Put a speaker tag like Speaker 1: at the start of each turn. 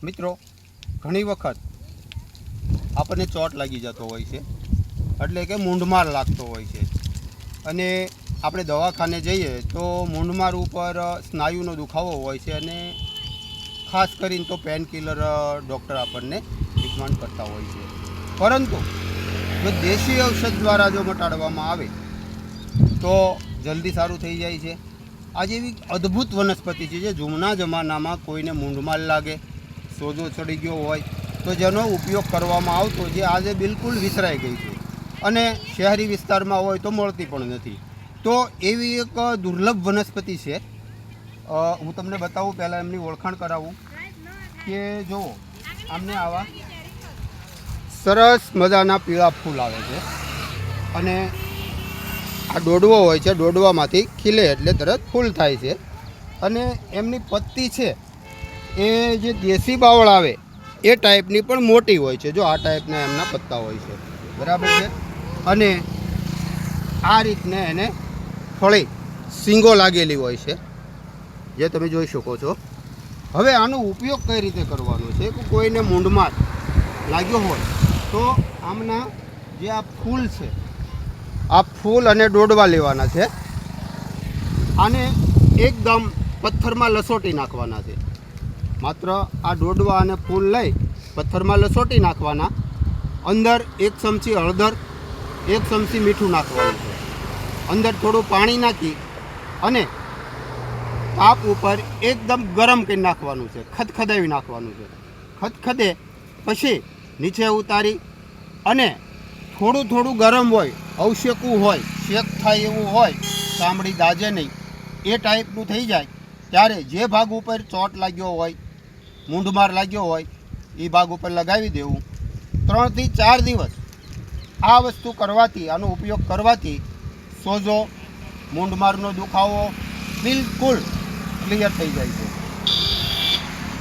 Speaker 1: મિત્રો, ઘણી વખત આપણને ચોટ લાગી જતો હોય છે, એટલે કે મૂંઢમાર લાગતો હોય છે અને આપણે દવાખાને જઈએ તો મૂંઢમાર ઉપર સ્નાયુનો દુખાવો હોય છે અને ખાસ કરીને તો પેન કિલર ડૉક્ટર આપણને ટ્રીટમેન્ટ કરતા હોય છે. પરંતુ જો દેશી ઔષધ દ્વારા જો મટાડવામાં આવે તો જલ્દી સારું થઈ જાય છે. આજે એવી અદ્ભુત વનસ્પતિ છે જે જૂના જમાનામાં કોઈને મૂંઢમાર લાગે, સોજો ચડી ગયો હોય તો જેનો ઉપયોગ કરવામાં આવતો, જે આજે બિલકુલ વિસરાઈ ગઈ છે અને શહેરી વિસ્તારમાં હોય તો મળતી પણ નથી. તો એવી એક દુર્લભ વનસ્પતિ છે. હું તમને બતાવું, પહેલાં એમની ઓળખાણ કરાવું કે જુઓ, આમને આવા સરસ મજાના પીળા ફૂલ આવે છે અને આ દોડવો હોય છે, દોડવામાંથી ખીલે એટલે તરત ફૂલ થાય છે. અને એમની પત્તી છે એ જે દેશી બાવળ આવે એ ટાઈપની પણ મોટી હોય છે. જો આ ટાઈપના એમના પત્તા હોય છે, બરાબર છે. અને આ રીતને એને ફળી શીંગો લાગેલી હોય છે, જે તમે જોઈ શકો છો. હવે આનો ઉપયોગ કઈ રીતે કરવાનો છે કે કોઈને મૂંઢમાર લાગ્યો હોય તો આમના જે આ ફૂલ છે, આ ફૂલ અને દોડવા લેવાના છે. આને એકદમ પથ્થરમાં લસોટી નાખવાના છે. માત્ર આ દોડવા અને ફૂલ લઈ પથ્થરમાં લસોટી નાખવાના. અંદર 1 ચમચી હળદર, 1 ચમચી મીઠું નાખવાનું છે. અંદર થોડું પાણી નાખી અને તાપ ઉપર એકદમ ગરમ કરી નાખવાનું છે, ખદખદાવી નાખવાનું છે. ખદખદે પછી નીચે ઉતારી અને થોડું થોડું ગરમ હોય, અવશેકવું હોય, શેક થાય એવું હોય, ચામડી દાજે નહીં એ ટાઈપનું થઈ જાય ત્યારે જે ભાગ ઉપર ચોટ લાગ્યો હોય, મૂંઢમાર લાગ્યો હોય એ ભાગ ઉપર લગાવી દેવું. 3 થી 4 દિવસ આ વસ્તુ કરવાથી, આનો ઉપયોગ કરવાથી સોજો, મૂંઢમારનો દુખાવો બિલકુલ ક્લિયર થઈ જાય છે.